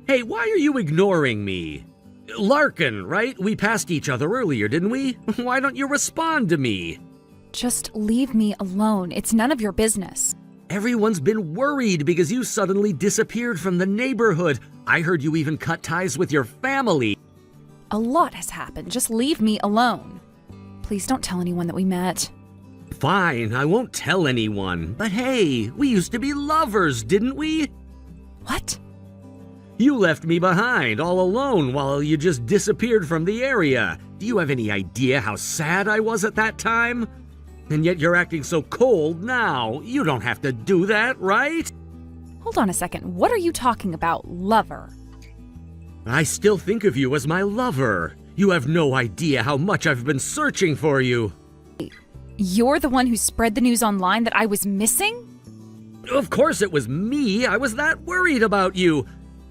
Hey, why are you ignoring me? Larkin, right? We passed each other earlier, didn't we? Why don't you respond to me? Just leave me alone. It's none of your business. Everyone's been worried because you suddenly disappeared from the neighborhood. I heard you even cut ties with your family. A lot has happened. Just leave me alone. Please don't tell anyone that we met. Fine, I won't tell anyone. But hey, we used to be lovers, didn't we? What? You left me behind all alone while you just disappeared from the area. Do you have any idea how sad I was at that time? And yet you're acting so cold now. You don't have to do that, right? Hold on a second. What are you talking about, lover? I still think of you as my lover. You have no idea how much I've been searching for you. You're the one who spread the news online that I was missing? Of course it was me. I was that worried about you.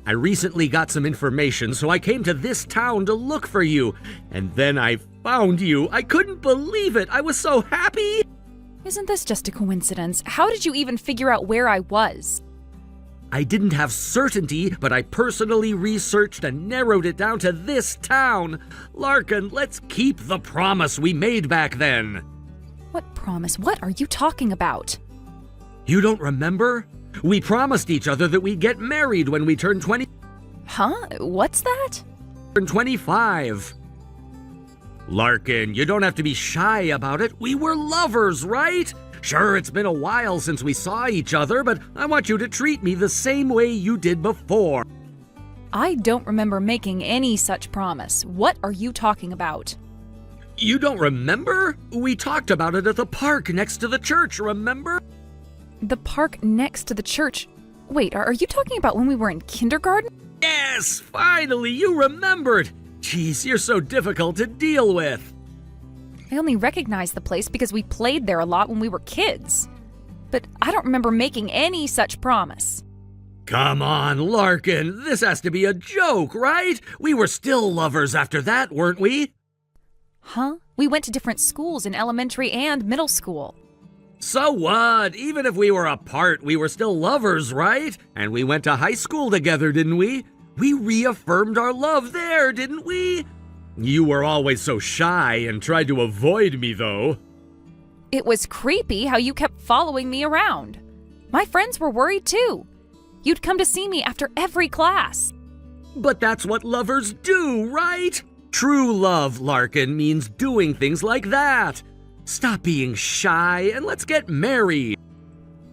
I recently got some information, so I came to this town to look for you. And then I found you. I couldn't believe it. I was so happy. Isn't this just a coincidence? How did you even figure out where I was? I didn't have certainty, but I personally researched and narrowed it down to this town. Larkin, let's keep the promise we made back then. What promise? What are you talking about? You don't remember? We promised each other that we'd get married when we turned 20. Huh? What's that? Turned 25. Larkin, you don't have to be shy about it. We were lovers, right? Sure, it's been a while since we saw each other, but I want you to treat me the same way you did before. I don't remember making any such promise. What are you talking about? You don't remember? We talked about it at the park next to the church, remember? The park next to the church? Wait, are you talking about when we were in kindergarten? Yes, finally, you remembered. Jeez, you're so difficult to deal with. I only recognize the place because we played there a lot when we were kids. But I don't remember making any such promise. Come on, Larkin, this has to be a joke, right? We were still lovers after that, weren't we? Huh? We went to different schools in elementary and middle school. So what? Even if we were apart, we were still lovers, right? And we went to high school together, didn't we? We reaffirmed our love there, didn't we? You were always so shy and tried to avoid me, though. It was creepy how you kept following me around. My friends were worried too. You'd come to see me after every class. But that's what lovers do, right? True love, Larkin, means doing things like that. Stop being shy and let's get married.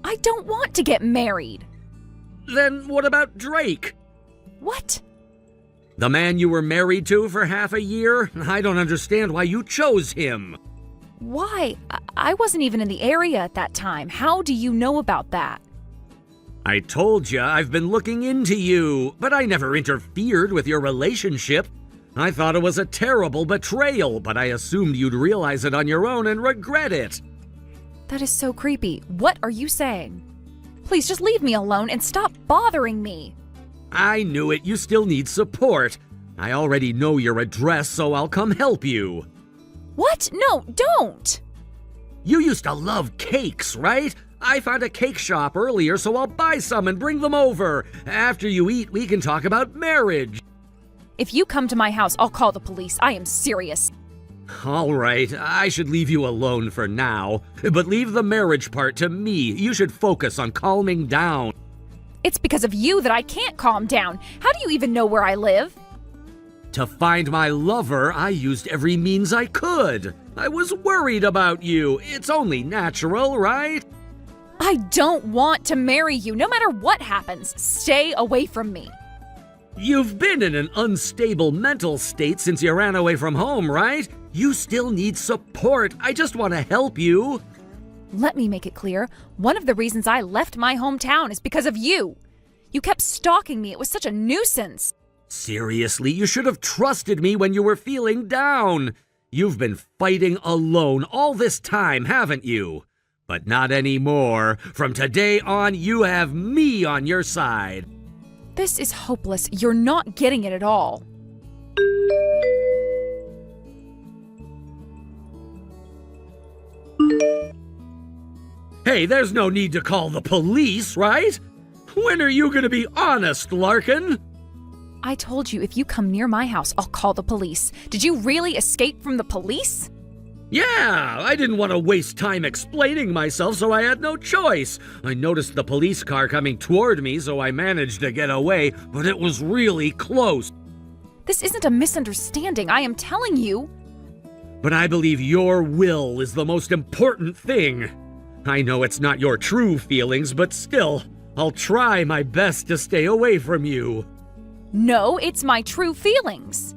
I don't want to get married. Then what about Drake? What? The man you were married to for half a year? I don't understand why you chose him. Why? I wasn't even in the area at that time. How do you know about that? I told you I've been looking into you, but I never interfered with your relationship. I thought it was a terrible betrayal, but I assumed you'd realize it on your own and regret it. That is so creepy. What are you saying? Please just leave me alone and stop bothering me. I knew it. You still need support. I already know your address, so I'll come help you. What? No, don't! You used to love cakes, right? I found a cake shop earlier, so I'll buy some and bring them over. After you eat, we can talk about marriage. If you come to my house, I'll call the police. I am serious. All right, I should leave you alone for now. But leave the marriage part to me. You should focus on calming down. It's because of you that I can't calm down. How do you even know where I live? To find my lover, I used every means I could. I was worried about you. It's only natural, right? I don't want to marry you, no matter what happens. Stay away from me. You've been in an unstable mental state since you ran away from home, right? You still need support. I just want to help you. Let me make it clear. One of the reasons I left my hometown is because of you. You kept stalking me. It was such a nuisance. Seriously, you should have trusted me when you were feeling down. You've been fighting alone all this time, haven't you? But not anymore. From today on, you have me on your side. This is hopeless. You're not getting it at all. Hey, there's no need to call the police, right? When are you gonna be honest, Larkin? I told you if you come near my house, I'll call the police. Did you really escape from the police? Yeah, I didn't want to waste time explaining myself, so I had no choice. I noticed the police car coming toward me, so I managed to get away, but it was really close. This isn't a misunderstanding, I am telling you. But I believe your will is the most important thing. I know it's not your true feelings, but still, I'll try my best to stay away from you. No, it's my true feelings.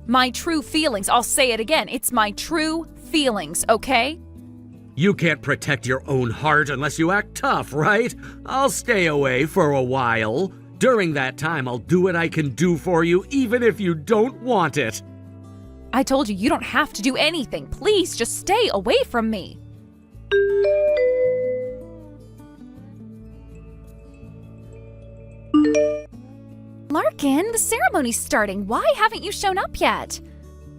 My true feelings. I'll say it again. It's my true feelings, okay? You can't protect your own heart unless you act tough, right? I'll stay away for a while. During that time, I'll do what I can do for you, even if you don't want it. I told you, you don't have to do anything. Please, just stay away from me. Larkin, the ceremony's starting. Why haven't you shown up yet?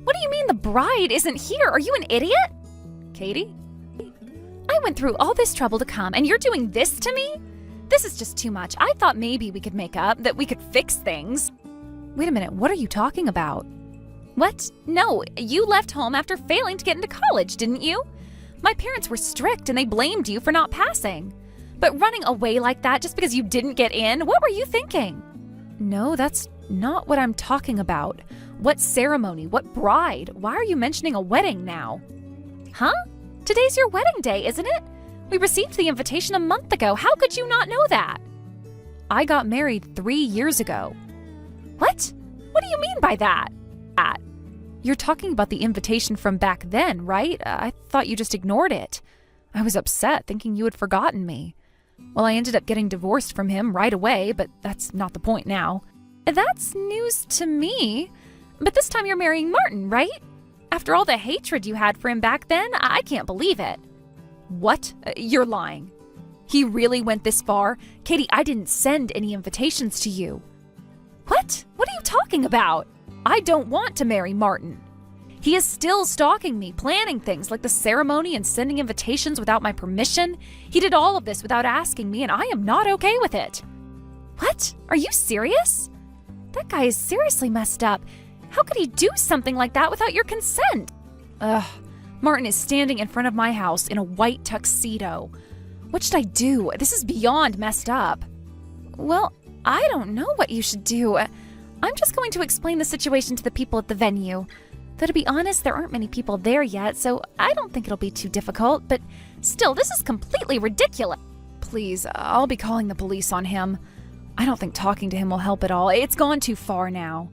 What do you mean the bride isn't here? Are you an idiot? Katie? I went through all this trouble to come, and you're doing this to me? This is just too much. I thought maybe we could make up, that we could fix things. Wait a minute, what are you talking about? What? No, you left home after failing to get into college, didn't you? My parents were strict and they blamed you for not passing. But running away like that just because you didn't get in, what were you thinking? No, that's not what I'm talking about. What ceremony? What bride? Why are you mentioning a wedding now? Huh? Today's your wedding day, isn't it? We received the invitation a month ago. How could you not know that? I got married 3 years ago. What? What do you mean by that? You're talking about the invitation from back then, right? I thought you just ignored it. I was upset, thinking you had forgotten me. Well, I ended up getting divorced from him right away, but that's not the point now. That's news to me. But this time you're marrying Martin, right? After all the hatred you had for him back then, I can't believe it. What? You're lying. He really went this far? Katie, I didn't send any invitations to you. What? What are you talking about? I don't want to marry Martin. He is still stalking me, planning things like the ceremony and sending invitations without my permission. He did all of this without asking me, and I am not okay with it. What? Are you serious? That guy is seriously messed up. How could he do something like that without your consent? Ugh. Martin is standing in front of my house in a white tuxedo. What should I do? This is beyond messed up. Well, I don't know what you should do. I'm just going to explain the situation to the people at the venue. Though to be honest, there aren't many people there yet, so I don't think it'll be too difficult, but still, this is completely ridiculous. Please, I'll be calling the police on him. I don't think talking to him will help at all. It's gone too far now.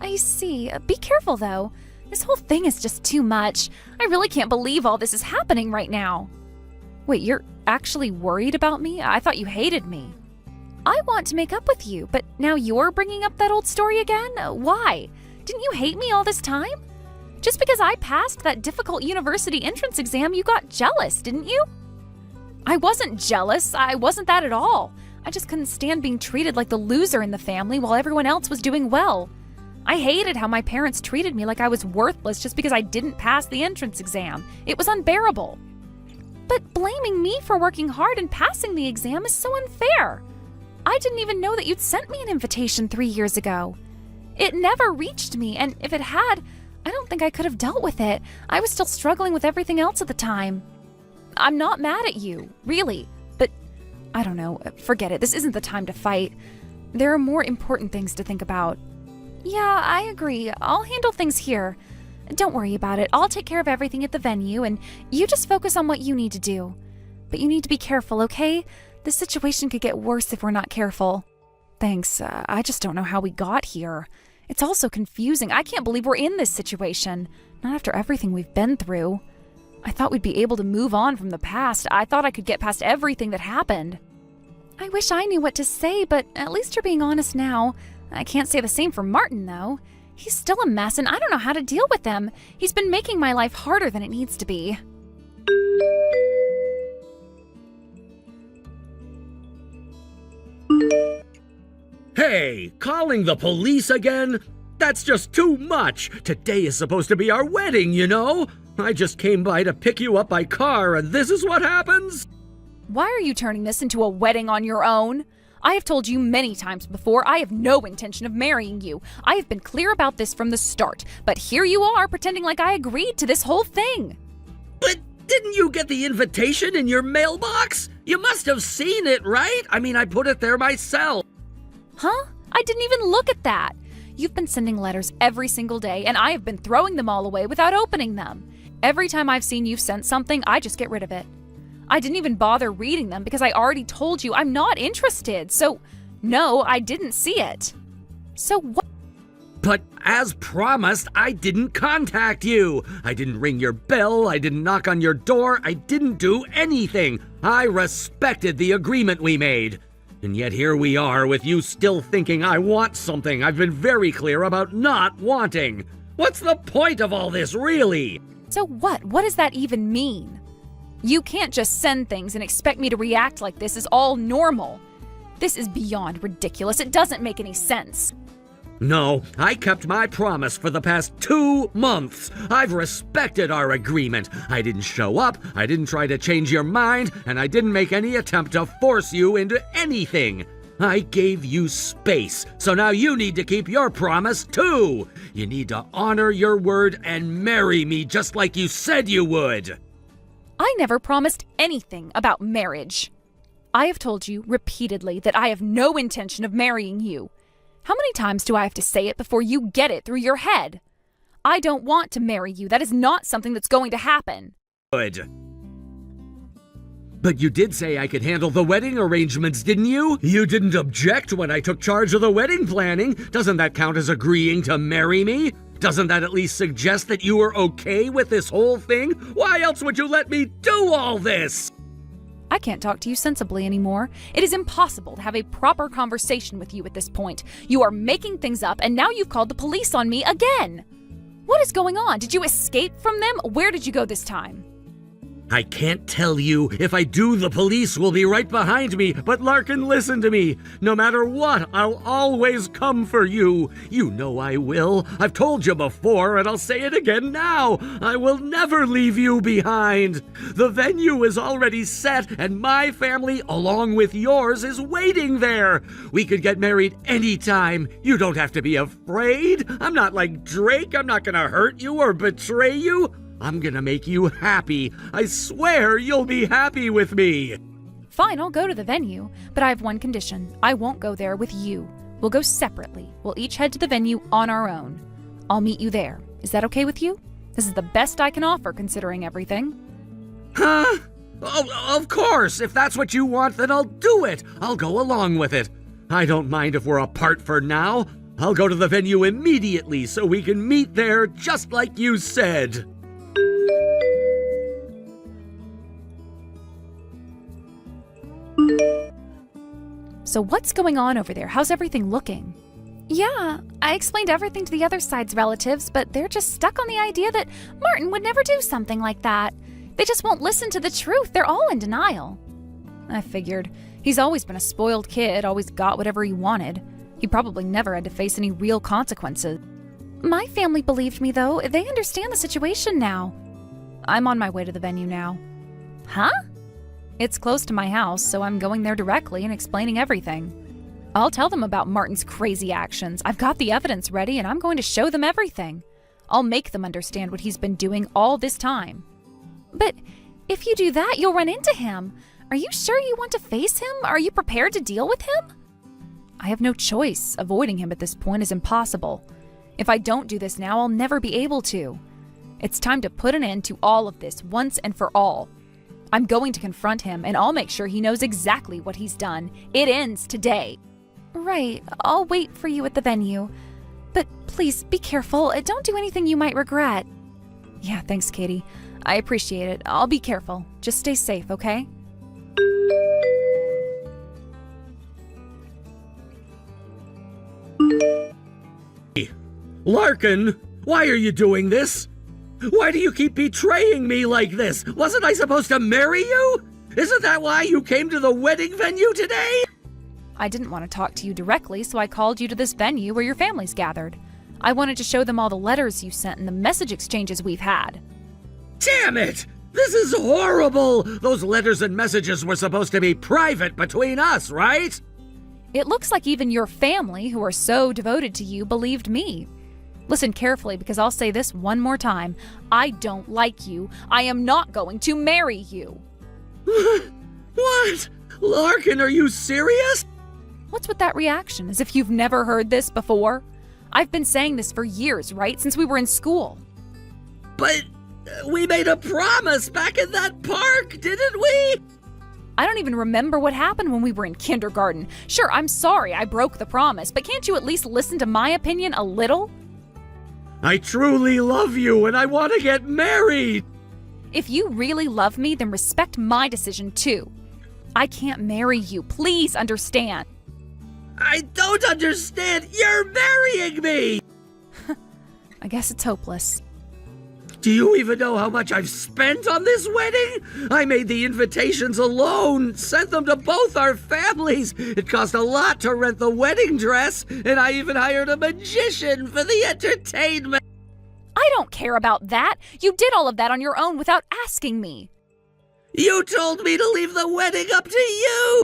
I see. Be careful, though. This whole thing is just too much. I really can't believe all this is happening right now. Wait, you're actually worried about me? I thought you hated me. I want to make up with you, but now you're bringing up that old story again? Why? Didn't you hate me all this time? Just because I passed that difficult university entrance exam, you got jealous, didn't you? I wasn't jealous. I wasn't that at all. I just couldn't stand being treated like the loser in the family while everyone else was doing well. I hated how my parents treated me like I was worthless just because I didn't pass the entrance exam. It was unbearable. But blaming me for working hard and passing the exam is so unfair. I didn't even know that you'd sent me an invitation 3 years ago. It never reached me, and if it had, I don't think I could have dealt with it. I was still struggling with everything else at the time. I'm not mad at you, really, but I don't know, forget it. This isn't the time to fight. There are more important things to think about. Yeah, I agree. I'll handle things here. Don't worry about it. I'll take care of everything at the venue, and you just focus on what you need to do. But you need to be careful, okay? This situation could get worse if we're not careful. Thanks. I just don't know how we got here. It's all so confusing. I can't believe we're in this situation. Not after everything we've been through. I thought we'd be able to move on from the past. I thought I could get past everything that happened. I wish I knew what to say, but at least you're being honest now. I can't say the same for Martin, though. He's still a mess, and I don't know how to deal with him. He's been making my life harder than it needs to be. Hey, calling the police again? That's just too much. Today is supposed to be our wedding, you know? I just came by to pick you up by car, and this is what happens? Why are you turning this into a wedding on your own? I have told you many times before I have no intention of marrying you. I have been clear about this from the start, but here you are pretending like I agreed to this whole thing. But didn't you get the invitation in your mailbox? You must have seen it, right? I mean, I put it there myself. Huh? I didn't even look at that. You've been sending letters every single day, and I have been throwing them all away without opening them. Every time I've seen you've sent something, I just get rid of it. I didn't even bother reading them because I already told you I'm not interested. So, no, I didn't see it. So what? But as promised, I didn't contact you. I didn't ring your bell. I didn't knock on your door. I didn't do anything. I respected the agreement we made. And yet here we are with you still thinking I want something I've been very clear about not wanting. What's the point of all this, really? So what? What does that even mean? You can't just send things and expect me to react like this is all normal. This is beyond ridiculous. It doesn't make any sense. No, I kept my promise for the past 2 months. I've respected our agreement. I didn't show up, I didn't try to change your mind, and I didn't make any attempt to force you into anything. I gave you space, so now you need to keep your promise too. You need to honor your word and marry me just like you said you would. I never promised anything about marriage. I have told you repeatedly that I have no intention of marrying you. How many times do I have to say it before you get it through your head? I don't want to marry you. That is not something that's going to happen. Good. But you did say I could handle the wedding arrangements, didn't you? You didn't object when I took charge of the wedding planning. Doesn't that count as agreeing to marry me? Doesn't that at least suggest that you were okay with this whole thing? Why else would you let me do all this? I can't talk to you sensibly anymore. It is impossible to have a proper conversation with you at this point. You are making things up, and now you've called the police on me again. What is going on? Did you escape from them? Where did you go this time? I can't tell you. If I do, the police will be right behind me. But Larkin, listen to me. No matter what, I'll always come for you. You know I will. I've told you before, and I'll say it again now. I will never leave you behind. The venue is already set, and my family, along with yours, is waiting there. We could get married anytime. You don't have to be afraid. I'm not like Drake. I'm not gonna hurt you or betray you. I'm gonna make you happy. I swear you'll be happy with me. Fine, I'll go to the venue, but I have one condition. I won't go there with you. We'll go separately. We'll each head to the venue on our own. I'll meet you there. Is that okay with you? This is the best I can offer considering everything. Huh? Oh, of course. If that's what you want, then I'll do it. I'll go along with it. I don't mind if we're apart for now. I'll go to the venue immediately so we can meet there just like you said. So what's going on over there? How's everything looking? Yeah, I explained everything to the other side's relatives, but they're just stuck on the idea that Martin would never do something like that. They just won't listen to the truth. They're all in denial. I figured. He's always been a spoiled kid, always got whatever he wanted. He probably never had to face any real consequences. My family believed me, though. They understand the situation now. I'm on my way to the venue now. Huh? It's close to my house, so I'm going there directly and explaining everything. I'll tell them about Martin's crazy actions. I've got the evidence ready, and I'm going to show them everything. I'll make them understand what he's been doing all this time. But if you do that, you'll run into him. Are you sure you want to face him? Are you prepared to deal with him? I have no choice. Avoiding him at this point is impossible. If I don't do this now, I'll never be able to. It's time to put an end to all of this once and for all. I'm going to confront him, and I'll make sure he knows exactly what he's done. It ends today. Right, I'll wait for you at the venue. But please, be careful. Don't do anything you might regret. Yeah, thanks, Katie. I appreciate it. I'll be careful. Just stay safe, okay? Larkin, why are you doing this? Why do you keep betraying me like this? Wasn't I supposed to marry you? Isn't that why you came to the wedding venue today? I didn't want to talk to you directly, so I called you to this venue where your family's gathered. I wanted to show them all the letters you sent and the message exchanges we've had. Damn it! This is horrible! Those letters and messages were supposed to be private between us, right? It looks like even your family, who are so devoted to you, believed me. Listen carefully, because I'll say this one more time. I don't like you. I am not going to marry you. What? Larkin, are you serious? What's with that reaction, as if you've never heard this before? I've been saying this for years, right? Since we were in school. But we made a promise back in that park, didn't we? I don't even remember what happened when we were in kindergarten. Sure, I'm sorry I broke the promise, but can't you at least listen to my opinion a little? I truly love you and I want to get married. If you really love me, then respect my decision too. I can't marry you. Please understand. I don't understand. You're marrying me. I guess it's hopeless. Do you even know how much I've spent on this wedding? I made the invitations alone, sent them to both our families. It cost a lot to rent the wedding dress, and I even hired a magician for the entertainment. I don't care about that. You did all of that on your own without asking me. You told me to leave the wedding up to you.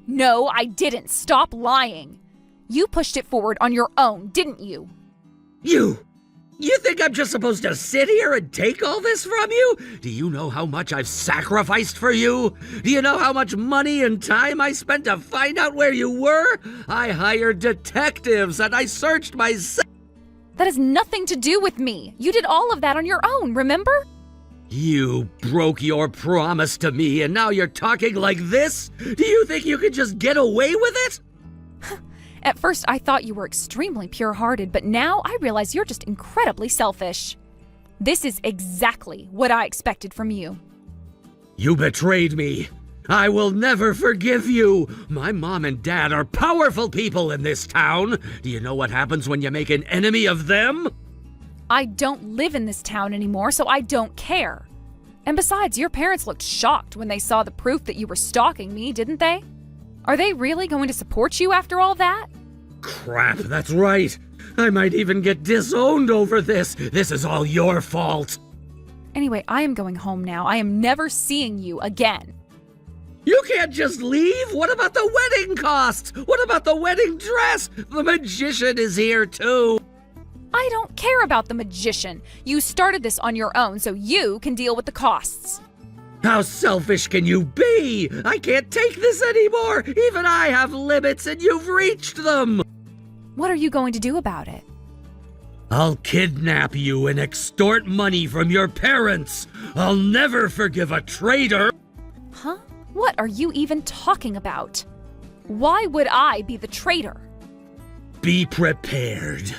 No, I didn't. Stop lying. You pushed it forward on your own, didn't you? You think I'm just supposed to sit here and take all this from you? Do you know how much I've sacrificed for you? Do you know how much money and time I spent to find out where you were? I hired detectives and I searched myself. That has nothing to do with me. You did all of that on your own, remember? You broke your promise to me and now you're talking like this? Do you think you could just get away with it? At first, I thought you were extremely pure-hearted, but now I realize you're just incredibly selfish. This is exactly what I expected from you. You betrayed me. I will never forgive you. My mom and dad are powerful people in this town. Do you know what happens when you make an enemy of them? I don't live in this town anymore, so I don't care. And besides, your parents looked shocked when they saw the proof that you were stalking me, didn't they? Are they really going to support you after all that? Crap, that's right. I might even get disowned over this. This is all your fault. Anyway, I am going home now. I am never seeing you again. You can't just leave. What about the wedding costs? What about the wedding dress? The magician is here too. I don't care about the magician. You started this on your own, so you can deal with the costs. How selfish can you be? I can't take this anymore. Even I have limits and you've reached them. What are you going to do about it? I'll kidnap you and extort money from your parents. I'll never forgive a traitor. Huh? What are you even talking about? Why would I be the traitor? Be prepared.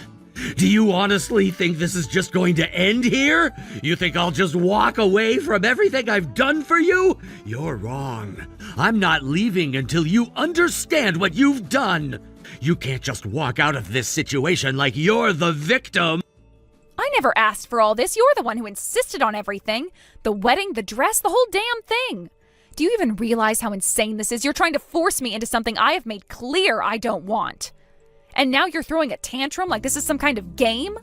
Do you honestly think this is just going to end here? You think I'll just walk away from everything I've done for you? You're wrong. I'm not leaving until you understand what you've done. You can't just walk out of this situation like you're the victim. I never asked for all this. You're the one who insisted on everything. The wedding, the dress, the whole damn thing. Do you even realize how insane this is? You're trying to force me into something I have made clear I don't want. And now you're throwing a tantrum like this is some kind of game?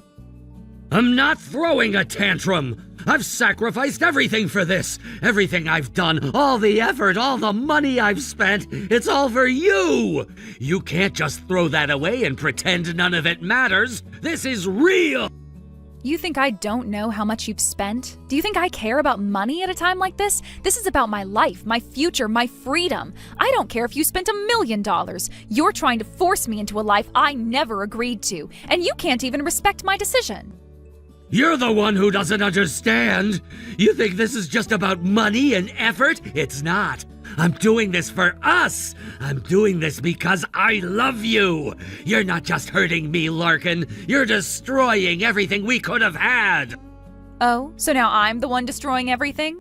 I'm not throwing a tantrum. I've sacrificed everything for this. Everything I've done, all the effort, all the money I've spent, it's all for you. You can't just throw that away and pretend none of it matters. This is real. You think I don't know how much you've spent? Do you think I care about money at a time like this? This is about my life, my future, my freedom. I don't care if you spent $1 million. You're trying to force me into a life I never agreed to, and you can't even respect my decision. You're the one who doesn't understand. You think this is just about money and effort? It's not. I'm doing this for us. I'm doing this because I love you. You're not just hurting me, Larkin. You're destroying everything we could have had. Oh, so now I'm the one destroying everything?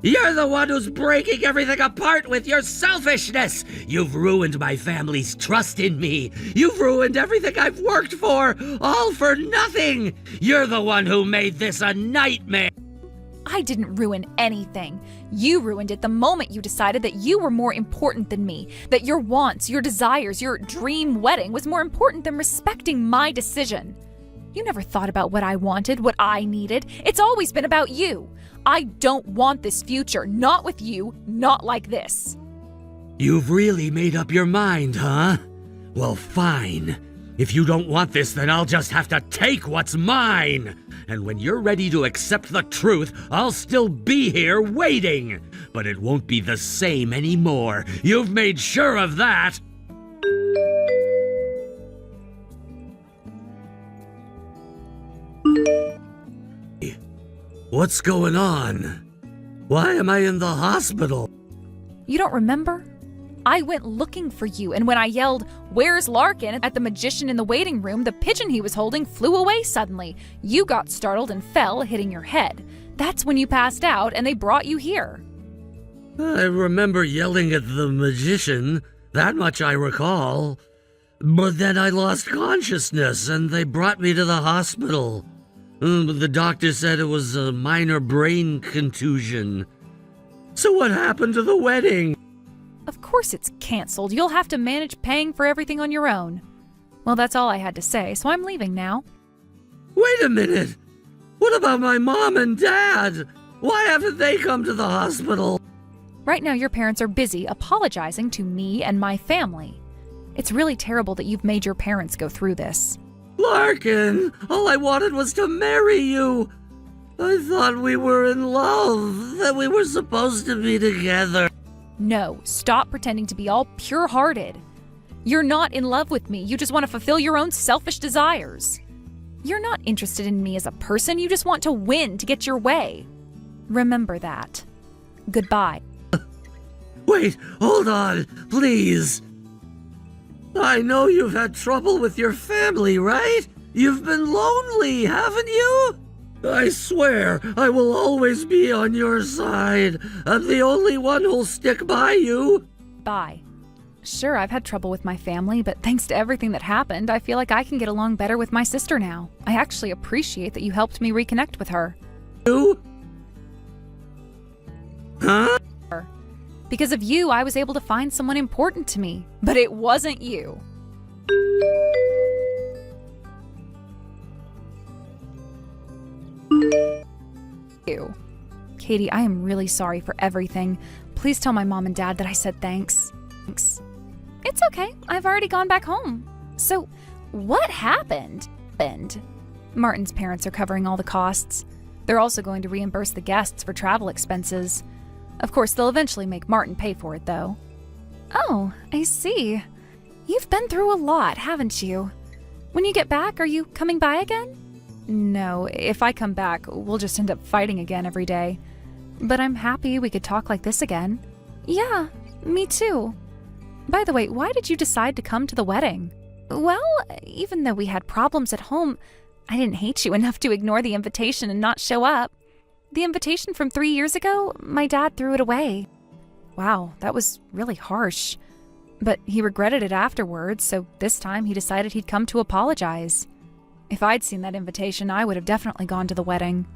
You're the one who's breaking everything apart with your selfishness. You've ruined my family's trust in me. You've ruined everything I've worked for, all for nothing. You're the one who made this a nightmare. I didn't ruin anything. You ruined it the moment you decided that you were more important than me, that your wants, your desires, your dream wedding was more important than respecting my decision. You never thought about what I wanted, what I needed. It's always been about you. I don't want this future, not with you, not like this. You've really made up your mind, huh? Well, fine. If you don't want this, then I'll just have to take what's mine. And when you're ready to accept the truth, I'll still be here waiting. But it won't be the same anymore. You've made sure of that. What's going on? Why am I in the hospital? You don't remember? I went looking for you, and when I yelled, "Where's Larkin?" at the magician in the waiting room, the pigeon he was holding flew away suddenly. You got startled and fell, hitting your head. That's when you passed out, and they brought you here. I remember yelling at the magician. That much I recall. But then I lost consciousness, and they brought me to the hospital. The doctor said it was a minor brain contusion. So what happened to the wedding? Of course it's canceled. You'll have to manage paying for everything on your own. Well, that's all I had to say, so I'm leaving now. Wait a minute! What about my mom and dad? Why haven't they come to the hospital? Right now, your parents are busy apologizing to me and my family. It's really terrible that you've made your parents go through this. Larkin, all I wanted was to marry you. I thought we were in love, that we were supposed to be together. No, stop pretending to be all pure-hearted. You're not in love with me. You just want to fulfill your own selfish desires. You're not interested in me as a person. You just want to win to get your way. Remember that. Goodbye. Wait, hold on, please. I know you've had trouble with your family, right? You've been lonely, haven't you? I swear I will always be on your side. I'm the only one who'll stick by you. Bye. Sure, I've had trouble with my family, but thanks to everything that happened, I feel like I can get along better with my sister now. I actually appreciate that you helped me reconnect with her. You? Huh? Because of you, I was able to find someone important to me. But it wasn't you. Katie, I am really sorry for everything. Please tell my mom and dad that I said thanks. Thanks. It's okay. I've already gone back home. So, what happened? Martin's parents are covering all the costs. They're also going to reimburse the guests for travel expenses. Of course, they'll eventually make Martin pay for it, though. Oh, I see. You've been through a lot, haven't you? When you get back, are you coming by again? No, if I come back, we'll just end up fighting again every day. But I'm happy we could talk like this again. Yeah, me too. By the way, why did you decide to come to the wedding? Well, even though we had problems at home, I didn't hate you enough to ignore the invitation and not show up. The invitation from 3 years ago, my dad threw it away. Wow, that was really harsh. But he regretted it afterwards, so this time he decided he'd come to apologize. If I'd seen that invitation, I would have definitely gone to the wedding.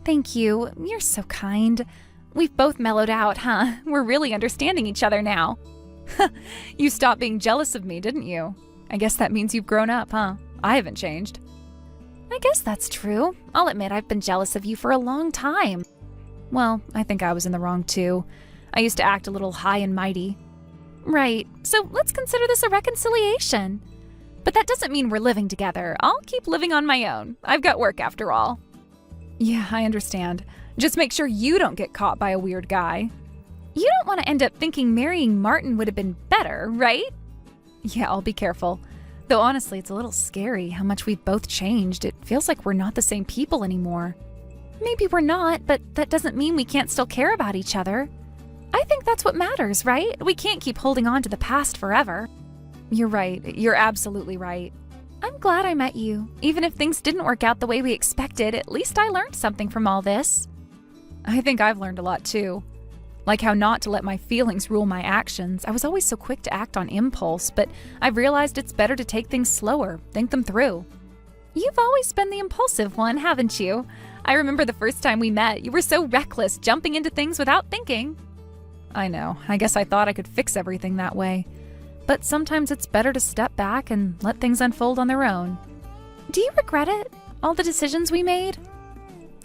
Thank you. You're so kind. We've both mellowed out, huh? We're really understanding each other now. You stopped being jealous of me, didn't you? I guess that means you've grown up, huh? I haven't changed. I guess that's true. I'll admit I've been jealous of you for a long time. Well, I think I was in the wrong too. I used to act a little high and mighty. Right, so let's consider this a reconciliation. But that doesn't mean we're living together. I'll keep living on my own. I've got work after all. Yeah, I understand. Just make sure you don't get caught by a weird guy. You don't want to end up thinking marrying Martin would have been better, right? Yeah, I'll be careful. Though honestly, it's a little scary how much we've both changed. It feels like we're not the same people anymore. Maybe we're not, but that doesn't mean we can't still care about each other. I think that's what matters, right? We can't keep holding on to the past forever. You're right. You're absolutely right. I'm glad I met you. Even if things didn't work out the way we expected, at least I learned something from all this. I think I've learned a lot too. Like how not to let my feelings rule my actions. I was always so quick to act on impulse, but I've realized it's better to take things slower, think them through. You've always been the impulsive one, haven't you? I remember the first time we met, you were so reckless, jumping into things without thinking. I know. I guess I thought I could fix everything that way. But sometimes it's better to step back and let things unfold on their own. Do you regret it? All the decisions we made?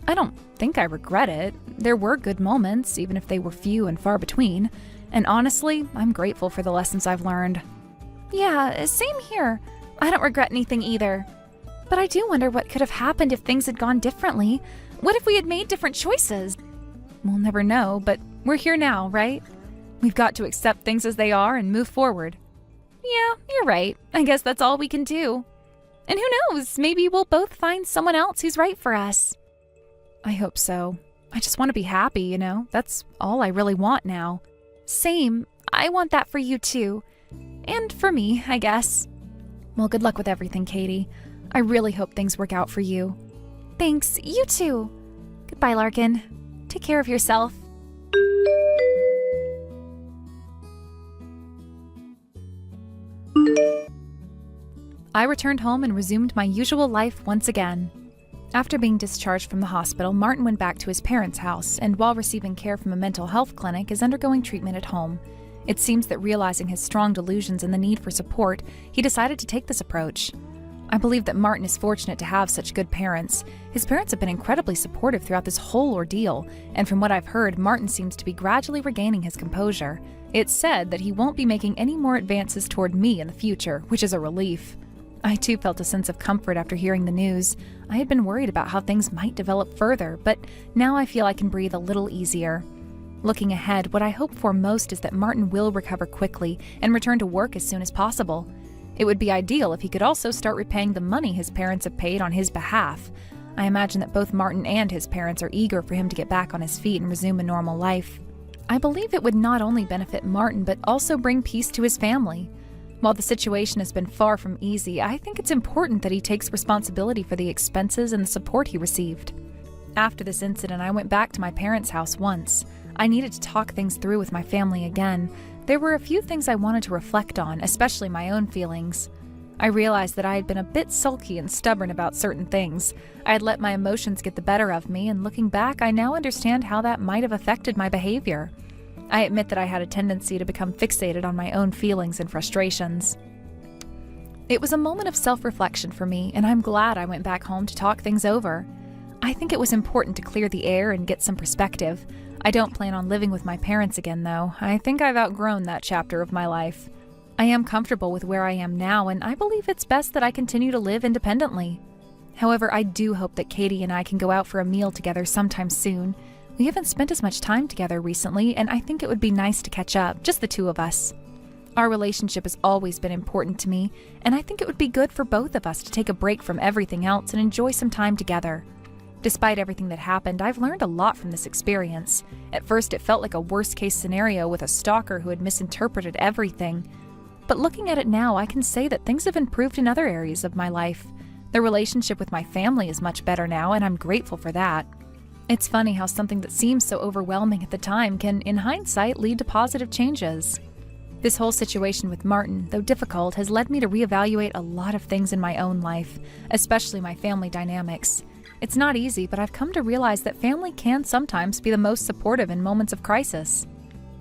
I don't think I regret it. There were good moments, even if they were few and far between. And honestly, I'm grateful for the lessons I've learned. Yeah, same here. I don't regret anything either. But I do wonder what could have happened if things had gone differently. What if we had made different choices? We'll never know, but we're here now, right? We've got to accept things as they are and move forward. Yeah, you're right. I guess that's all we can do. And who knows, maybe we'll both find someone else who's right for us. I hope so. I just want to be happy, you know? That's all I really want now. Same. I want that for you too. And for me, I guess. Well, good luck with everything, Katie. I really hope things work out for you. Thanks, you too. Goodbye, Larkin. Take care of yourself. I returned home and resumed my usual life once again. After being discharged from the hospital, Martin went back to his parents' house and, while receiving care from a mental health clinic, is undergoing treatment at home. It seems that realizing his strong delusions and the need for support, he decided to take this approach. I believe that Martin is fortunate to have such good parents. His parents have been incredibly supportive throughout this whole ordeal, and from what I've heard, Martin seems to be gradually regaining his composure. It's said that he won't be making any more advances toward me in the future, which is a relief. I too felt a sense of comfort after hearing the news. I had been worried about how things might develop further, but now I feel I can breathe a little easier. Looking ahead, what I hope for most is that Martin will recover quickly and return to work as soon as possible. It would be ideal if he could also start repaying the money his parents have paid on his behalf. I imagine that both Martin and his parents are eager for him to get back on his feet and resume a normal life. I believe it would not only benefit Martin, but also bring peace to his family. While the situation has been far from easy, I think it's important that he takes responsibility for the expenses and the support he received. After this incident, I went back to my parents' house once. I needed to talk things through with my family again. There were a few things I wanted to reflect on, especially my own feelings. I realized that I had been a bit sulky and stubborn about certain things. I had let my emotions get the better of me, and looking back, I now understand how that might have affected my behavior. I admit that I had a tendency to become fixated on my own feelings and frustrations. It was a moment of self-reflection for me, and I'm glad I went back home to talk things over. I think it was important to clear the air and get some perspective. I don't plan on living with my parents again, though. I think I've outgrown that chapter of my life. I am comfortable with where I am now, and I believe it's best that I continue to live independently. However, I do hope that Katie and I can go out for a meal together sometime soon. We haven't spent as much time together recently, and I think it would be nice to catch up, just the two of us. Our relationship has always been important to me, and I think it would be good for both of us to take a break from everything else and enjoy some time together. Despite everything that happened, I've learned a lot from this experience. At first, it felt like a worst-case scenario with a stalker who had misinterpreted everything. But looking at it now, I can say that things have improved in other areas of my life. The relationship with my family is much better now, and I'm grateful for that. It's funny how something that seems so overwhelming at the time can, in hindsight, lead to positive changes. This whole situation with Martin, though difficult, has led me to reevaluate a lot of things in my own life, especially my family dynamics. It's not easy, but I've come to realize that family can sometimes be the most supportive in moments of crisis.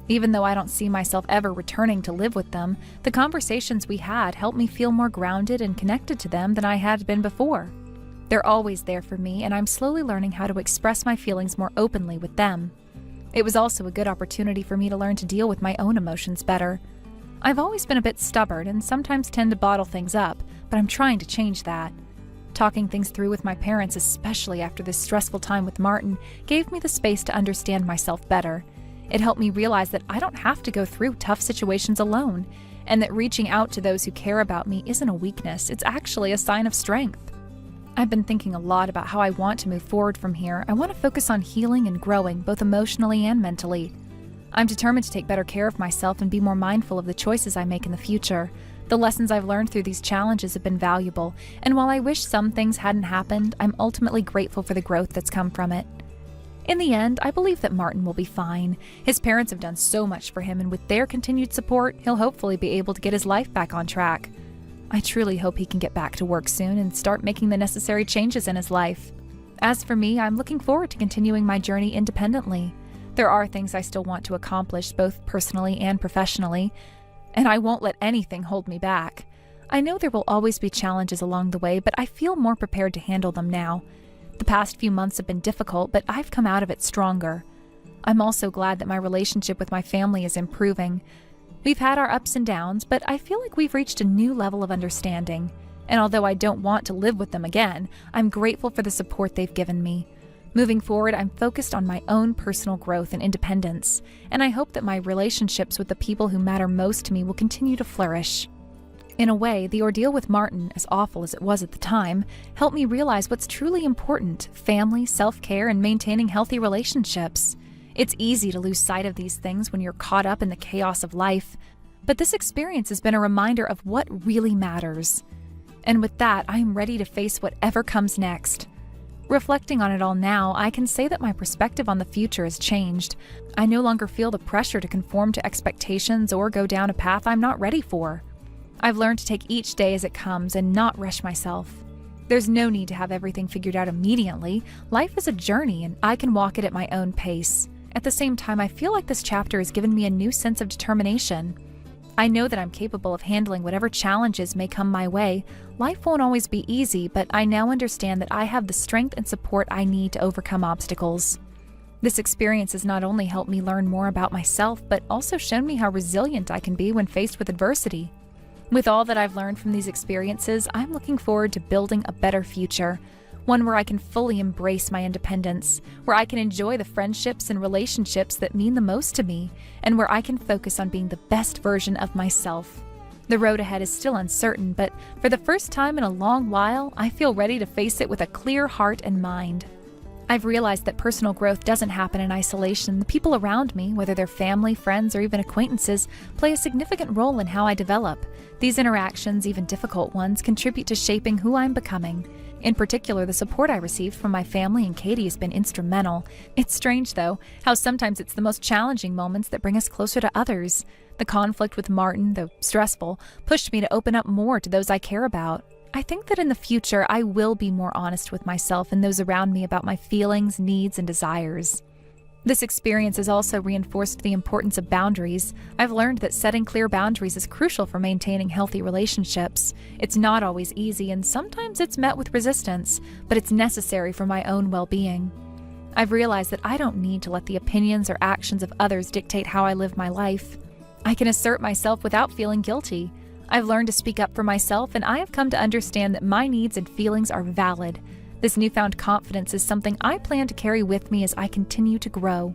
Even though I don't see myself ever returning to live with them, the conversations we had helped me feel more grounded and connected to them than I had been before. They're always there for me, and I'm slowly learning how to express my feelings more openly with them. It was also a good opportunity for me to learn to deal with my own emotions better. I've always been a bit stubborn and sometimes tend to bottle things up, but I'm trying to change that. Talking things through with my parents, especially after this stressful time with Martin, gave me the space to understand myself better. It helped me realize that I don't have to go through tough situations alone, and that reaching out to those who care about me isn't a weakness, it's actually a sign of strength. I've been thinking a lot about how I want to move forward from here. I want to focus on healing and growing, both emotionally and mentally. I'm determined to take better care of myself and be more mindful of the choices I make in the future. The lessons I've learned through these challenges have been valuable, and while I wish some things hadn't happened, I'm ultimately grateful for the growth that's come from it. In the end, I believe that Martin will be fine. His parents have done so much for him, and with their continued support, he'll hopefully be able to get his life back on track. I truly hope he can get back to work soon and start making the necessary changes in his life. As for me, I'm looking forward to continuing my journey independently. There are things I still want to accomplish, both personally and professionally, and I won't let anything hold me back. I know there will always be challenges along the way, but I feel more prepared to handle them now. The past few months have been difficult, but I've come out of it stronger. I'm also glad that my relationship with my family is improving. We've had our ups and downs, but I feel like we've reached a new level of understanding. And although I don't want to live with them again, I'm grateful for the support they've given me. Moving forward, I'm focused on my own personal growth and independence, and I hope that my relationships with the people who matter most to me will continue to flourish. In a way, the ordeal with Martin, as awful as it was at the time, helped me realize what's truly important: family, self-care, and maintaining healthy relationships. It's easy to lose sight of these things when you're caught up in the chaos of life, but this experience has been a reminder of what really matters. And with that, I am ready to face whatever comes next. Reflecting on it all now, I can say that my perspective on the future has changed. I no longer feel the pressure to conform to expectations or go down a path I'm not ready for. I've learned to take each day as it comes and not rush myself. There's no need to have everything figured out immediately. Life is a journey, and I can walk it at my own pace. At the same time, I feel like this chapter has given me a new sense of determination. I know that I'm capable of handling whatever challenges may come my way. Life won't always be easy, but I now understand that I have the strength and support I need to overcome obstacles. This experience has not only helped me learn more about myself, but also shown me how resilient I can be when faced with adversity. With all that I've learned from these experiences, I'm looking forward to building a better future. One where I can fully embrace my independence, where I can enjoy the friendships and relationships that mean the most to me, and where I can focus on being the best version of myself. The road ahead is still uncertain, but for the first time in a long while, I feel ready to face it with a clear heart and mind. I've realized that personal growth doesn't happen in isolation. The people around me, whether they're family, friends, or even acquaintances, play a significant role in how I develop. These interactions, even difficult ones, contribute to shaping who I'm becoming. In particular, the support I received from my family and Katie has been instrumental. It's strange, though, how sometimes it's the most challenging moments that bring us closer to others. The conflict with Martin, though stressful, pushed me to open up more to those I care about. I think that in the future, I will be more honest with myself and those around me about my feelings, needs, and desires. This experience has also reinforced the importance of boundaries. I've learned that setting clear boundaries is crucial for maintaining healthy relationships. It's not always easy, and sometimes it's met with resistance, but it's necessary for my own well-being. I've realized that I don't need to let the opinions or actions of others dictate how I live my life. I can assert myself without feeling guilty. I've learned to speak up for myself, and I have come to understand that my needs and feelings are valid. This newfound confidence is something I plan to carry with me as I continue to grow.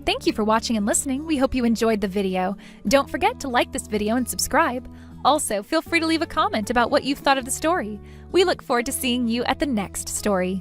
Thank you for watching and listening. We hope you enjoyed the video. Don't forget to like this video and subscribe. Also, feel free to leave a comment about what you've thought of the story. We look forward to seeing you at the next story.